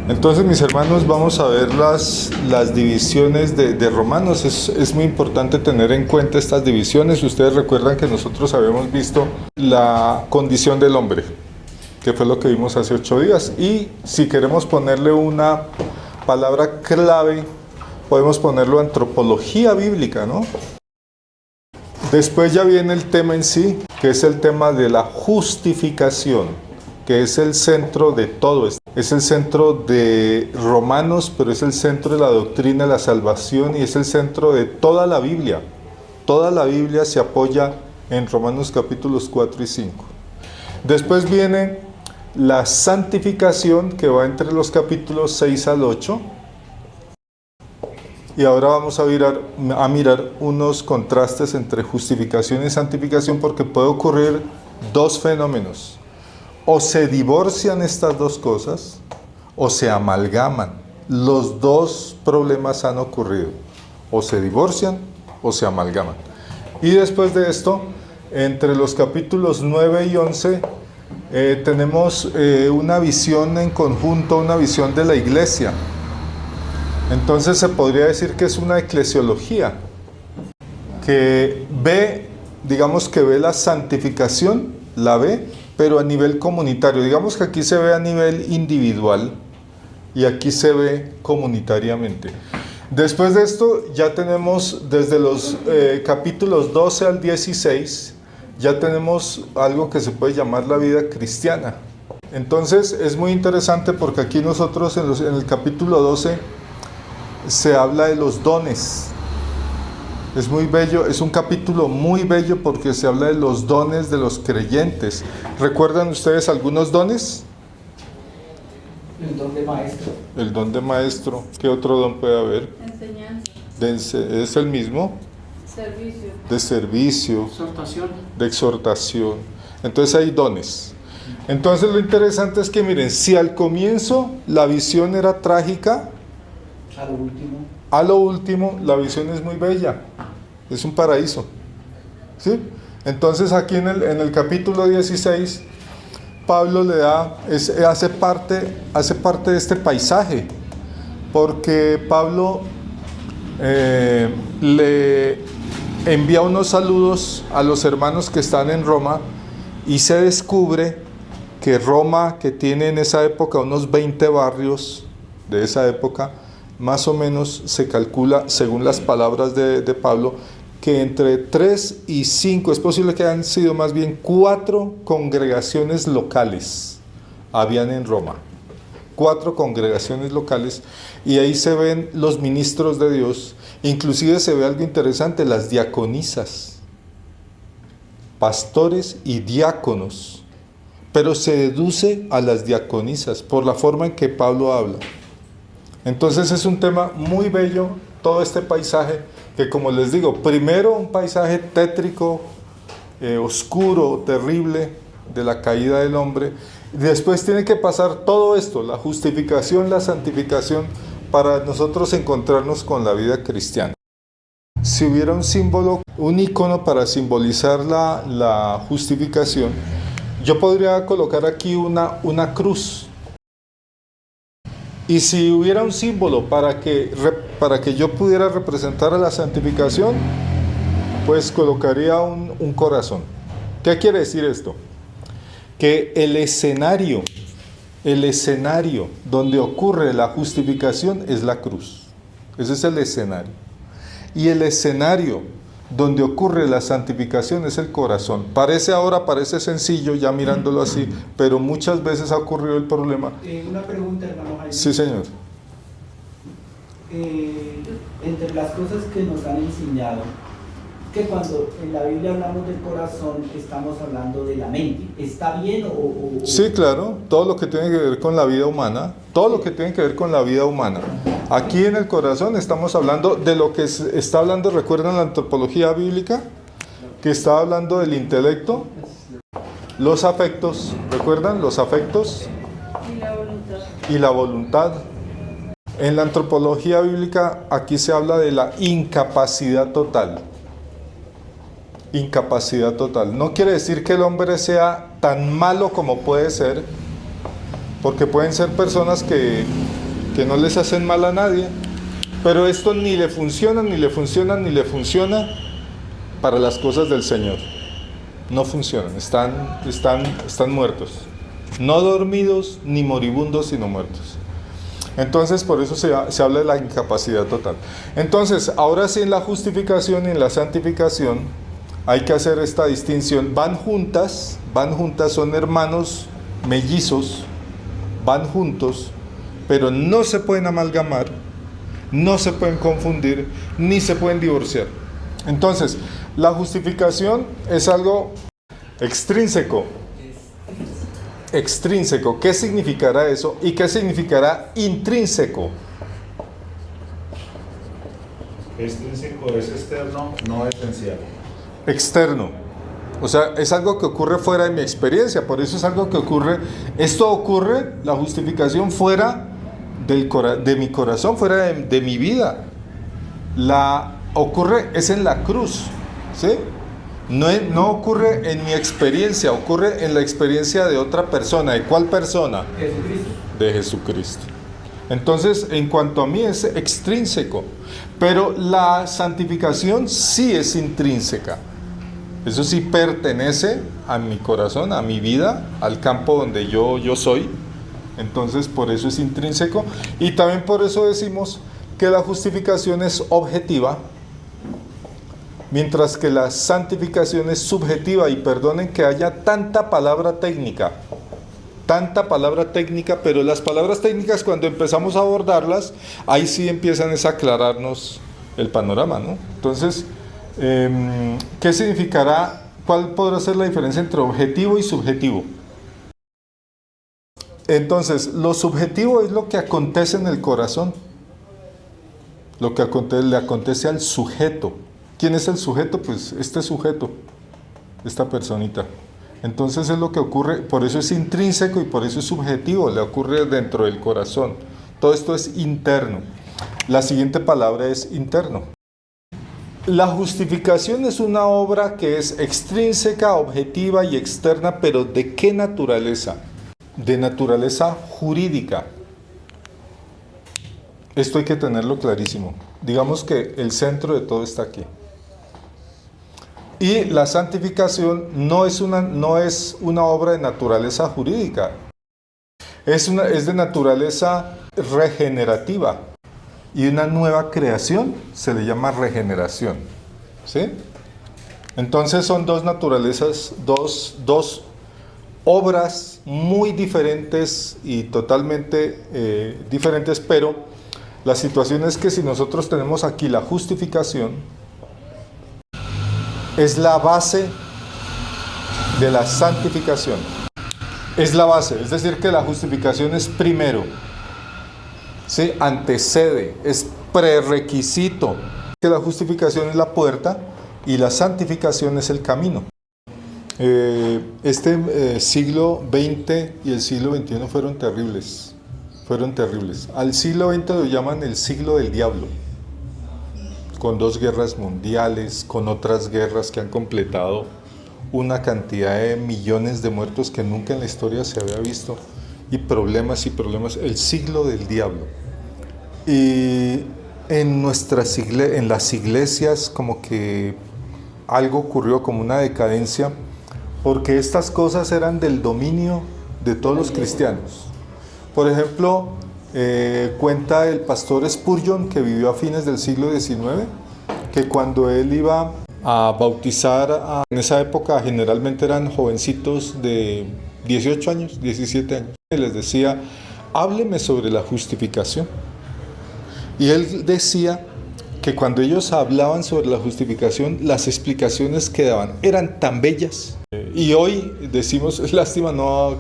Entonces, mis hermanos, vamos a ver las divisiones de Romanos. Es muy importante tener en cuenta estas divisiones. Ustedes recuerdan que nosotros habíamos visto la condición del hombre, que fue lo que vimos hace 8 días. Y si queremos ponerle una palabra clave, podemos ponerlo antropología bíblica, ¿no? Después ya viene el tema en sí, que es el tema de la justificación, que es el centro de todo esto. Es el centro de Romanos, pero es el centro de la doctrina de la salvación y es el centro de toda la Biblia. Toda la Biblia se apoya en Romanos capítulos 4 y 5. Después viene la santificación, que va entre los capítulos 6 al 8. Y ahora vamos a mirar unos contrastes entre justificación y santificación, porque puede ocurrir dos fenómenos. O se divorcian estas dos cosas, o se amalgaman. Los dos problemas han ocurrido. O se divorcian, o se amalgaman. Y después de esto, entre los capítulos 9 y 11, tenemos una visión en conjunto, una visión de la iglesia. Entonces se podría decir que es una eclesiología, que ve, digamos que ve la santificación, la ve, pero a nivel comunitario. Digamos que aquí se ve a nivel individual y aquí se ve comunitariamente. Después de esto ya tenemos desde los capítulos 12 al 16, ya tenemos algo que se puede llamar la vida cristiana. Entonces es muy interesante porque aquí nosotros en el capítulo 12 se habla de los dones. Es muy bello, es un capítulo muy bello porque se habla de los dones de los creyentes. ¿Recuerdan ustedes algunos dones? El don de maestro. El don de maestro. ¿Qué otro don puede haber? Enseñanza. ¿Es el mismo? Servicio. De servicio. Exhortación. De exhortación. Entonces hay dones. Entonces lo interesante es que miren, si al comienzo la visión era trágica, a lo último la visión es muy bella, es un paraíso, ¿sí? Entonces aquí en el capítulo 16 Pablo hace parte de este paisaje, porque Pablo le envía unos saludos a los hermanos que están en Roma y se descubre que Roma, que tiene en esa época unos 20 barrios de esa época, más o menos se calcula, según las palabras de Pablo, que entre 3 y 5, es posible que hayan sido más bien 4 congregaciones locales habían en Roma. 4 congregaciones locales, y ahí se ven los ministros de Dios. Inclusive se ve algo interesante, las diaconisas, pastores y diáconos, pero se deduce a las diaconisas por la forma en que Pablo habla. Entonces es un tema muy bello, todo este paisaje, que como les digo, primero un paisaje tétrico, oscuro, terrible, de la caída del hombre. Después tiene que pasar todo esto, la justificación, la santificación, para nosotros encontrarnos con la vida cristiana. Si hubiera un símbolo, un icono para simbolizar la justificación, yo podría colocar aquí una cruz. Y si hubiera un símbolo para que yo pudiera representar a la santificación, pues colocaría un corazón. ¿Qué quiere decir esto? Que el escenario donde ocurre la justificación es la cruz. Ese es el escenario. Y el escenario donde ocurre la santificación es el corazón. Parece sencillo ya mirándolo así, pero muchas veces ha ocurrido el problema. Una pregunta, hermano Jaime. Sí, señor. Entre las cosas que nos han enseñado, que cuando en la Biblia hablamos del corazón, estamos hablando de la mente. ¿Está bien o...? Sí, claro, todo lo que tiene que ver con la vida humana, todo lo que tiene que ver con la vida humana. Aquí en el corazón estamos hablando de lo que está hablando, ¿recuerdan la antropología bíblica? Que está hablando del intelecto, los afectos, ¿recuerdan? Los afectos y la voluntad. En la antropología bíblica aquí se habla de la incapacidad total. Incapacidad total. No quiere decir que el hombre sea tan malo como puede ser, porque pueden ser personas que no les hacen mal a nadie, pero esto ni le funciona, ni le funciona, ni le funciona para las cosas del Señor. No funcionan, están muertos. No dormidos ni moribundos, sino muertos. Entonces, por eso se habla de la incapacidad total. Entonces, ahora sí, en la justificación y en la santificación hay que hacer esta distinción. Van juntas, son hermanos mellizos, van juntos, pero no se pueden amalgamar, no se pueden confundir, ni se pueden divorciar. Entonces, la justificación es algo extrínseco. Extrínseco, ¿qué significará eso? ¿Y qué significará intrínseco? Extrínseco es externo, no esencial. Externo, o sea, es algo que ocurre fuera de mi experiencia, por eso es algo que ocurre, esto ocurre, la justificación fuera de mi corazón, fuera de mi vida. Es en la cruz, ¿sí? No ocurre en mi experiencia, ocurre en la experiencia de otra persona. ¿De cuál persona? Jesucristo. De Jesucristo. Entonces, en cuanto a mí es extrínseco, pero la santificación sí es intrínseca. Eso sí pertenece a mi corazón, a mi vida, al campo donde yo soy. Entonces, por eso es intrínseco. Y también por eso decimos que la justificación es objetiva, mientras que la santificación es subjetiva. Y perdonen que haya tanta palabra técnica, pero las palabras técnicas, cuando empezamos a abordarlas, ahí sí empiezan a aclararnos el panorama, ¿no? Entonces, ¿qué significará? ¿Cuál podrá ser la diferencia entre objetivo y subjetivo? Entonces, lo subjetivo es lo que acontece en el corazón, lo que le acontece al sujeto. ¿Quién es el sujeto? Pues este sujeto, esta personita. Entonces es lo que ocurre, por eso es intrínseco y por eso es subjetivo, le ocurre dentro del corazón. Todo esto es interno. La siguiente palabra es interno. La justificación es una obra que es extrínseca, objetiva y externa, pero ¿de qué naturaleza? De naturaleza jurídica. Esto hay que tenerlo clarísimo. Digamos que el centro de todo está aquí. Y la santificación no es una obra de naturaleza jurídica, es de naturaleza regenerativa. Y una nueva creación se le llama regeneración, ¿sí? Entonces son dos naturalezas, dos obras muy diferentes y totalmente diferentes, pero la situación es que si nosotros tenemos aquí la justificación, es la base de la santificación. Es la base, es decir, que la justificación es primero, ¿sí? Antecede, es prerequisito. Que la justificación es la puerta y la santificación es el camino. Siglo XX y el siglo XXI fueron terribles. Al siglo XX lo llaman el siglo del diablo, con 2 guerras mundiales, con otras guerras que han completado una cantidad de millones de muertos que nunca en la historia se había visto, y problemas, el siglo del diablo. Y en las iglesias como que algo ocurrió, como una decadencia, porque estas cosas eran del dominio de todos los cristianos. Por ejemplo, cuenta el pastor Spurgeon, que vivió a fines del siglo XIX, que cuando él iba a bautizar, en esa época generalmente eran jovencitos de 18 años, 17 años, y les decía: hábleme sobre la justificación. Y él decía que cuando ellos hablaban sobre la justificación, las explicaciones que daban eran tan bellas. Y hoy decimos, es lástima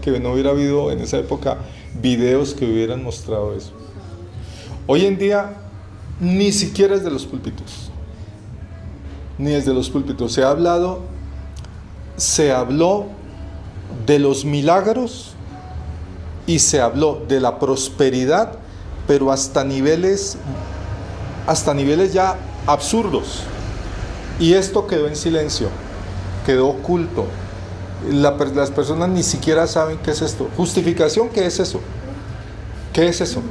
que no hubiera habido en esa época videos que hubieran mostrado eso. Hoy en día ni siquiera es de los púlpitos, ni es de los púlpitos. Se habló de los milagros y se habló de la prosperidad, pero hasta niveles ya absurdos. Y esto quedó en silencio, quedó oculto. las personas ni siquiera saben qué es esto. Justificación, ¿qué es eso? ¿Qué es eso?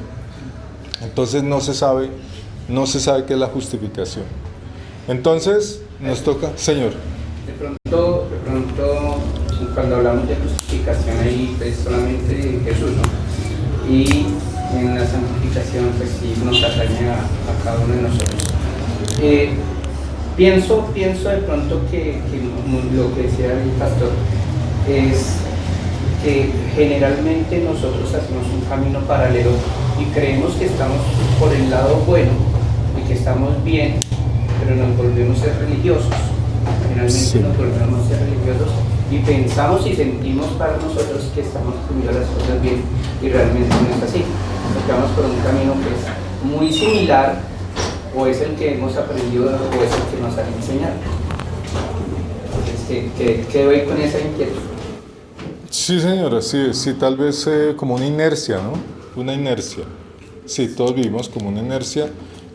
Entonces no se sabe qué es la justificación. Entonces nos toca, Señor. De pronto, cuando hablamos de justificación ahí es solamente Jesús, ¿no? Y en la santificación pues sí nos atañe a cada uno de nosotros. Pienso de pronto que lo que decía el pastor es que generalmente nosotros hacemos un camino paralelo y creemos que estamos por el lado bueno y que estamos bien, pero nos volvemos a ser religiosos. Generalmente Sí. nos volvemos a ser religiosos y pensamos y sentimos para nosotros que estamos haciendo las cosas bien y realmente no es así. Porque vamos por un camino que es muy similar, o es el que hemos aprendido o es el que nos han enseñado. Entonces, ¿qué doy con esa inquietud? Sí, señora, sí, tal vez como una inercia, ¿no? Una inercia. Sí, todos vivimos como una inercia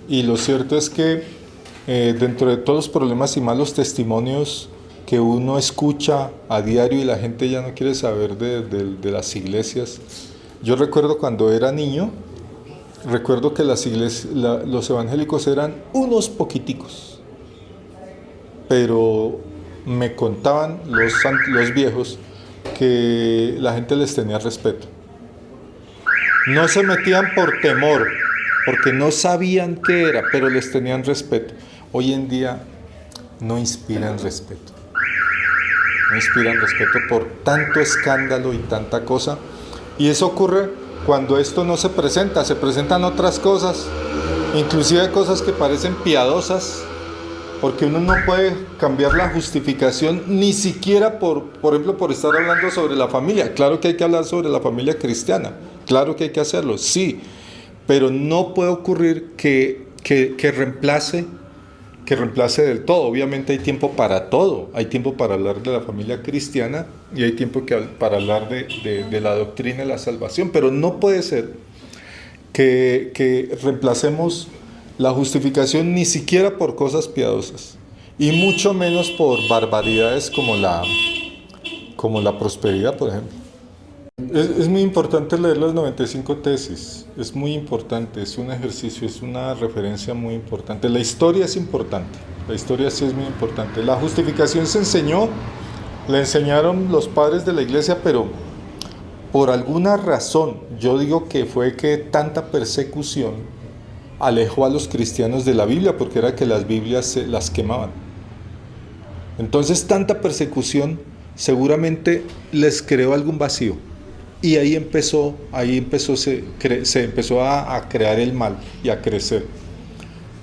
y lo cierto es que dentro de todos los problemas y malos testimonios que uno escucha a diario y la gente ya no quiere saber de las iglesias. Yo recuerdo cuando era niño, recuerdo que las iglesias, los evangélicos eran unos poquiticos, pero me contaban los viejos que la gente les tenía respeto. No se metían por temor, porque no sabían qué era, pero les tenían respeto. Hoy en día no inspiran respeto. No inspiran respeto por tanto escándalo y tanta cosa. Y eso ocurre cuando esto no se presentan otras cosas, inclusive cosas que parecen piadosas, porque uno no puede cambiar la justificación ni siquiera por ejemplo, por estar hablando sobre la familia. Claro que hay que hablar sobre la familia cristiana, claro que hay que hacerlo, sí, pero no puede ocurrir que reemplace del todo. Obviamente hay tiempo para todo, hay tiempo para hablar de la familia cristiana y hay tiempo para hablar de la doctrina de la salvación, pero no puede ser que reemplacemos la justificación ni siquiera por cosas piadosas y mucho menos por barbaridades como la prosperidad, por ejemplo. Es muy importante leer las 95 tesis, es muy importante, es un ejercicio, es una referencia muy importante. La historia es importante, la historia sí es muy importante. La justificación se enseñó, la enseñaron los padres de la iglesia, pero por alguna razón, yo digo que fue que tanta persecución alejó a los cristianos de la Biblia, porque era que las Biblias las quemaban. Entonces tanta persecución seguramente les creó algún vacío. Y ahí se empezó a crear el mal y a crecer.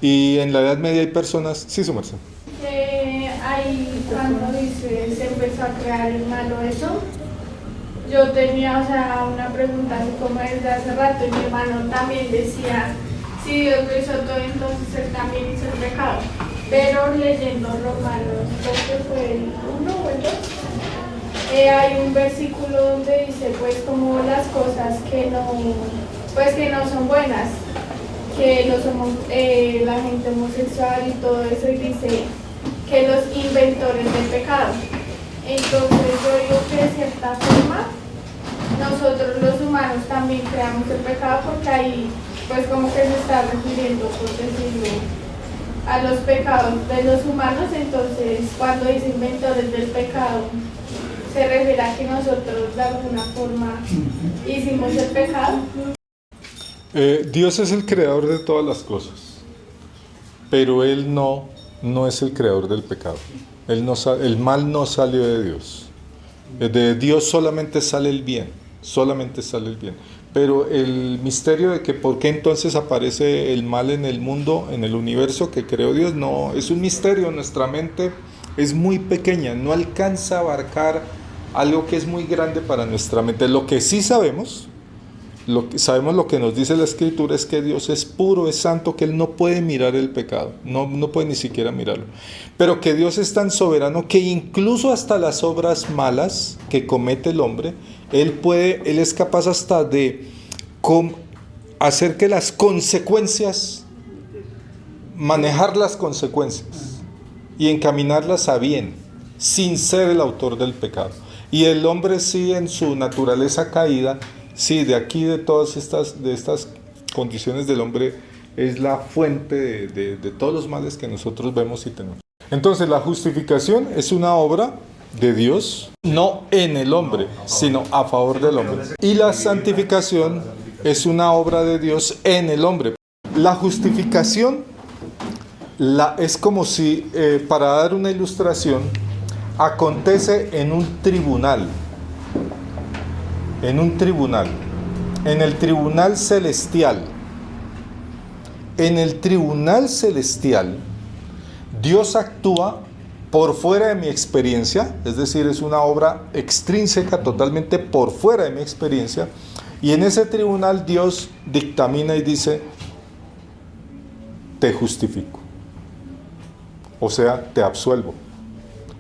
Y en la Edad Media hay personas, sí, su merced. Ahí cuando dice se empezó a crear el malo eso, yo tenía, una pregunta así como desde hace rato, y mi hermano también decía, si Dios lo hizo todo, entonces Él también hizo el pecado. Pero leyendo Romanos, creo que fue el 1 o el 2, hay un versículo donde dice pues como las cosas que no son buenas, que la gente homosexual y todo eso, y dice que los inventores del pecado. Entonces yo digo que de cierta forma nosotros los humanos también creamos el pecado, porque ahí pues como que se está refiriendo, por decirlo, a los pecados de los humanos. Entonces cuando dice inventores del pecado, se refiere a que nosotros de alguna forma hicimos el pecado. Dios es el creador de todas las cosas, pero Él no es el creador del pecado. El mal no salió de Dios. De Dios solamente sale el bien, Pero el misterio de que por qué entonces aparece el mal en el mundo, en el universo que creó Dios, no, es un misterio. Nuestra mente es muy pequeña, no alcanza a abarcar algo que es muy grande para nuestra mente. Lo que sí sabemos, lo que nos dice la Escritura es que Dios es puro, es santo, que Él no puede mirar el pecado, no puede ni siquiera mirarlo. Pero que Dios es tan soberano que incluso hasta las obras malas que comete el hombre, Él es capaz hasta de hacer que las consecuencias, manejar las consecuencias y encaminarlas a bien, sin ser el autor del pecado. Y el hombre sí, en su naturaleza caída, sí, de aquí, de todas estas condiciones del hombre, es la fuente de todos los males que nosotros vemos y tenemos. Entonces la justificación es una obra de Dios, no en el hombre, sino a favor del hombre. Y la santificación es una obra de Dios en el hombre. La justificación es como si, para dar una ilustración, acontece en un tribunal. En un tribunal. En el tribunal celestial. En el tribunal celestial, Dios actúa por fuera de mi experiencia, es decir, es una obra extrínseca, totalmente por fuera de mi experiencia, y en ese tribunal Dios dictamina y dice, te justifico, o sea, te absuelvo,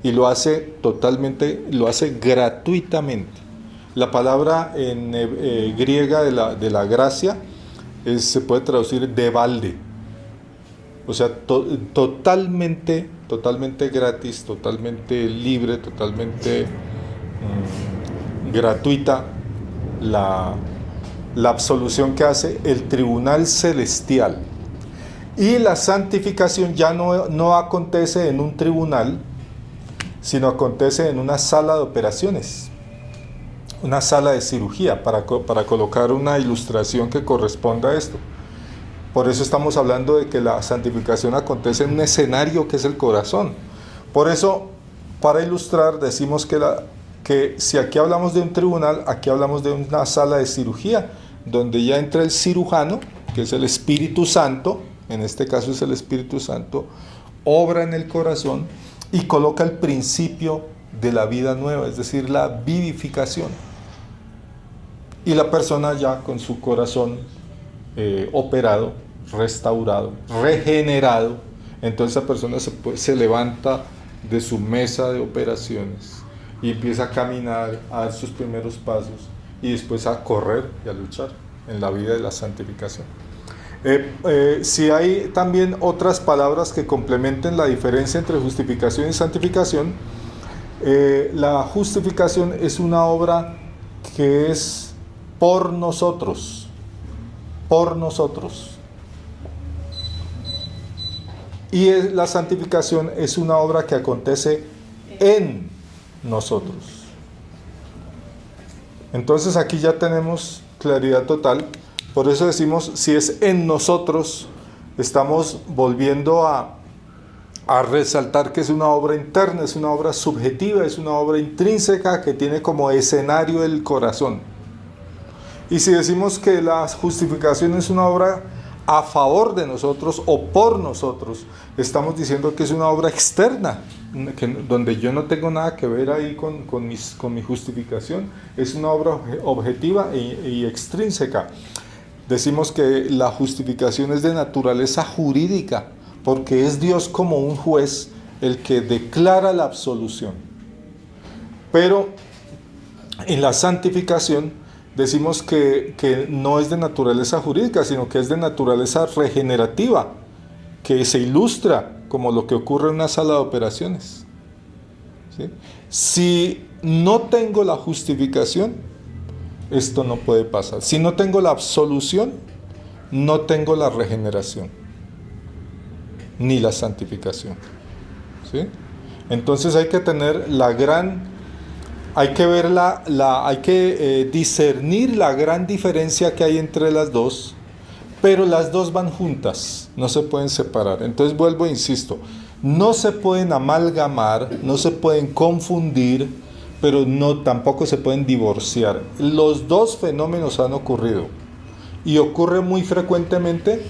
y lo hace totalmente, lo hace gratuitamente. La palabra en griega de la gracia se puede traducir de balde, o sea, totalmente gratis, totalmente libre, totalmente gratuita la absolución que hace el tribunal celestial. Y la santificación ya no acontece en un tribunal, sino acontece en una sala de operaciones, una sala de cirugía, para colocar una ilustración que corresponda a esto. Por eso estamos hablando de que la santificación acontece en un escenario que es el corazón. Por eso, para ilustrar, decimos que si aquí hablamos de un tribunal, aquí hablamos de una sala de cirugía, donde ya entra el cirujano, que es el Espíritu Santo, en este caso es el Espíritu Santo, obra en el corazón y coloca el principio de la vida nueva, es decir, la vivificación. Y la persona ya con su corazón operado, restaurado, regenerado, entonces esa persona se levanta de su mesa de operaciones y empieza a caminar, a dar sus primeros pasos y después a correr y a luchar en la vida de la santificación. Si hay también otras palabras que complementen la diferencia entre justificación y santificación, la justificación es una obra que es por nosotros, y la santificación es una obra que acontece en nosotros. Entonces aquí ya tenemos claridad total. Por eso decimos, si es en nosotros, estamos volviendo a resaltar que es una obra interna, es una obra subjetiva, es una obra intrínseca que tiene como escenario el corazón. Y si decimos que la justificación es una obra a favor de nosotros o por nosotros, estamos diciendo que es una obra externa, donde yo no tengo nada que ver ahí con mi justificación, es una obra objetiva y extrínseca. Decimos que la justificación es de naturaleza jurídica, porque es Dios como un juez el que declara la absolución. Pero en la santificación decimos que no es de naturaleza jurídica, sino que es de naturaleza regenerativa, que se ilustra como lo que ocurre en una sala de operaciones. ¿Sí? Si no tengo la justificación, esto no puede pasar. Si no tengo la absolución, no tengo la regeneración, ni la santificación. ¿Sí? Entonces hay que tener hay que ver hay que discernir la gran diferencia que hay entre las dos, pero las dos van juntas, no se pueden separar. Entonces vuelvo e insisto, no se pueden amalgamar, no se pueden confundir, pero tampoco se pueden divorciar. Los dos fenómenos han ocurrido y ocurre muy frecuentemente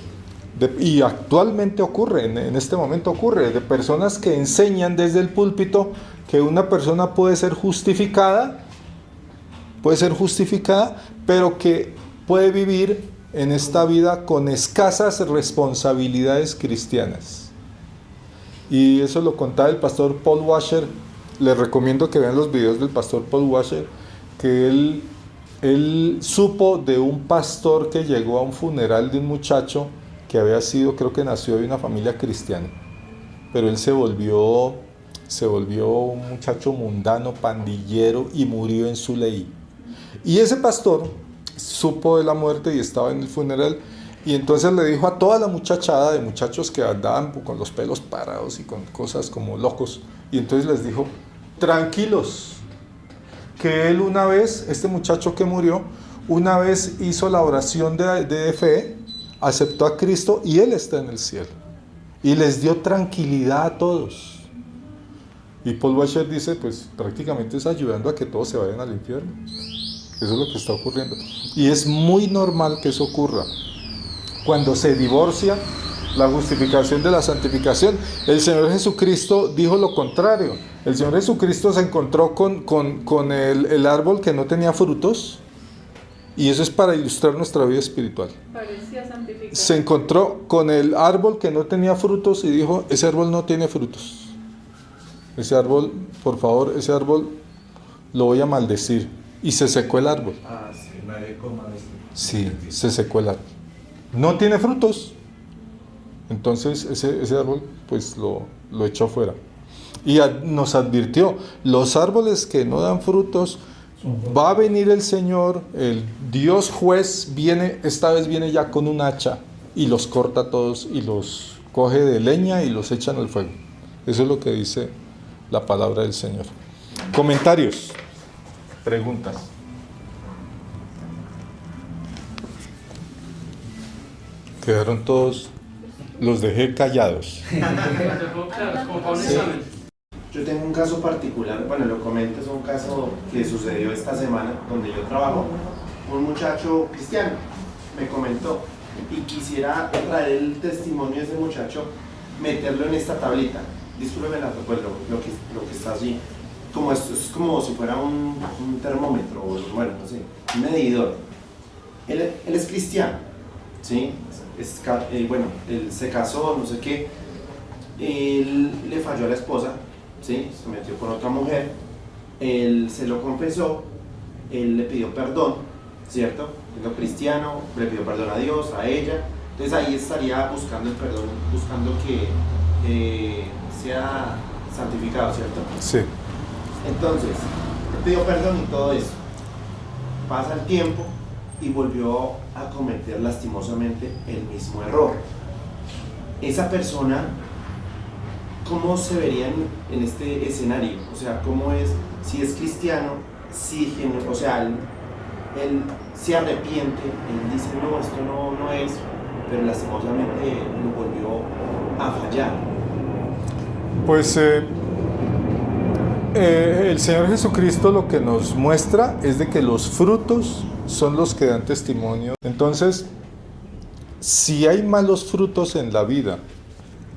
y actualmente ocurre, en este momento ocurre, de personas que enseñan desde el púlpito que una persona puede ser justificada, pero que puede vivir en esta vida con escasas responsabilidades cristianas. Y eso lo contaba el pastor Paul Washer. Les recomiendo que vean los videos del pastor Paul Washer, que él supo de un pastor que llegó a un funeral de un muchacho que había sido, creo que nació de una familia cristiana, pero él se volvió se volvió un muchacho mundano, pandillero y murió en su ley. Y ese pastor supo de la muerte y estaba en el funeral, y entonces le dijo a toda la muchachada de muchachos que andaban con los pelos parados y con cosas como locos, y entonces les dijo: tranquilos, que él una vez, este muchacho que murió, una vez hizo la oración de fe, aceptó a Cristo y él está en el cielo. Y les dio tranquilidad a todos. Y Paul Washer dice, pues prácticamente es ayudando a que todos se vayan al infierno. Eso es lo que está ocurriendo. Y es muy normal que eso ocurra. Cuando se divorcia la justificación de la santificación, el Señor Jesucristo dijo lo contrario. El Señor Jesucristo se encontró con el árbol que no tenía frutos, y eso es para ilustrar nuestra vida espiritual. Parecía santificado. Se encontró con el árbol que no tenía frutos y dijo: ese árbol no tiene frutos. Ese árbol, por favor, ese árbol lo voy a maldecir. Y se secó el árbol. Ah, sí, nadie coma esto. Sí, se secó el árbol. No tiene frutos. Entonces ese árbol pues lo echó fuera. Y nos advirtió: los árboles que no dan frutos, va a venir el Señor, el Dios juez, esta vez viene ya con un hacha y los corta a todos y los coge de leña y los echa en el fuego. Eso es lo que dice la palabra del Señor. Comentarios, preguntas. Quedaron todos, los dejé callados. Claro, como para un examen. Yo tengo un caso particular, bueno, lo comento, es un caso que sucedió esta semana donde yo trabajo. Un muchacho cristiano me comentó, y quisiera traer el testimonio de ese muchacho, meterlo en esta tablita. Discúlpeme pues, lo que está allí. Es como si fuera un termómetro, o bueno, no sé, un medidor. Él es cristiano, ¿sí? Bueno, él se casó, no sé qué. Él le falló a la esposa, ¿sí? Se metió con otra mujer. Él se lo confesó, él le pidió perdón, ¿cierto? Siendo cristiano, le pidió perdón a Dios, a ella. Entonces ahí estaría buscando el perdón, buscando que sea santificado, ¿cierto? Sí. Entonces, le pidió perdón y todo eso. Pasa el tiempo y volvió a cometer lastimosamente el mismo error. Esa persona, ¿cómo se vería en este escenario? O sea, ¿cómo es? Si es cristiano, o sea, él se arrepiente, él dice: no, esto no es, pero lastimosamente lo volvió a fallar. Pues el Señor Jesucristo lo que nos muestra es de que los frutos son los que dan testimonio. Entonces, si hay malos frutos en la vida,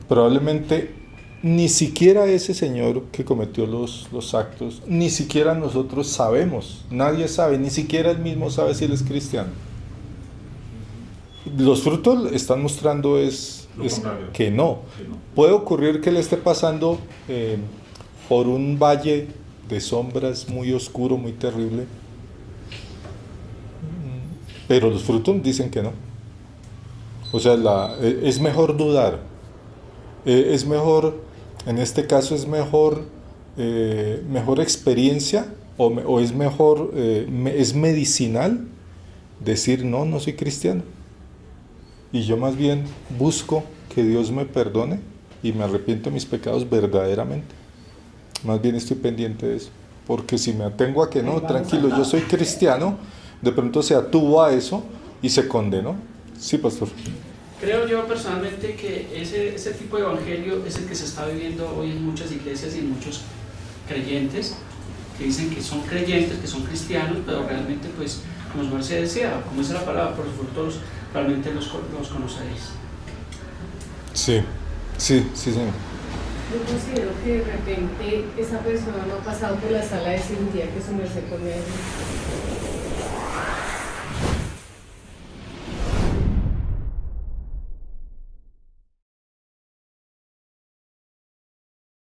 probablemente ni siquiera ese señor que cometió los actos, ni siquiera nosotros sabemos, nadie sabe, ni siquiera él mismo sabe si él es cristiano. Los frutos están mostrando que no. Puede ocurrir que él esté pasando por un valle de sombras muy oscuro, muy terrible, pero los frutos dicen que no. O sea, es mejor dudar. Es mejor, en este caso es mejor experiencia, o es mejor, es medicinal decir: no soy cristiano. Y yo más bien busco que Dios me perdone y me arrepiento de mis pecados verdaderamente. Más bien estoy pendiente de eso. Porque si me atengo a que no, tranquilo, yo soy cristiano, de pronto se atuvo a eso y se condenó. Sí, pastor. Creo yo personalmente que ese tipo de evangelio es el que se está viviendo hoy en muchas iglesias y en muchos creyentes que dicen que son creyentes, que son cristianos, pero realmente, pues, como Marcelo decía, como dice la palabra, por los frutos realmente los conoceréis. Sí, señor. Yo considero que de repente esa persona no ha pasado por la sala de cirugía que su merced pone ahí.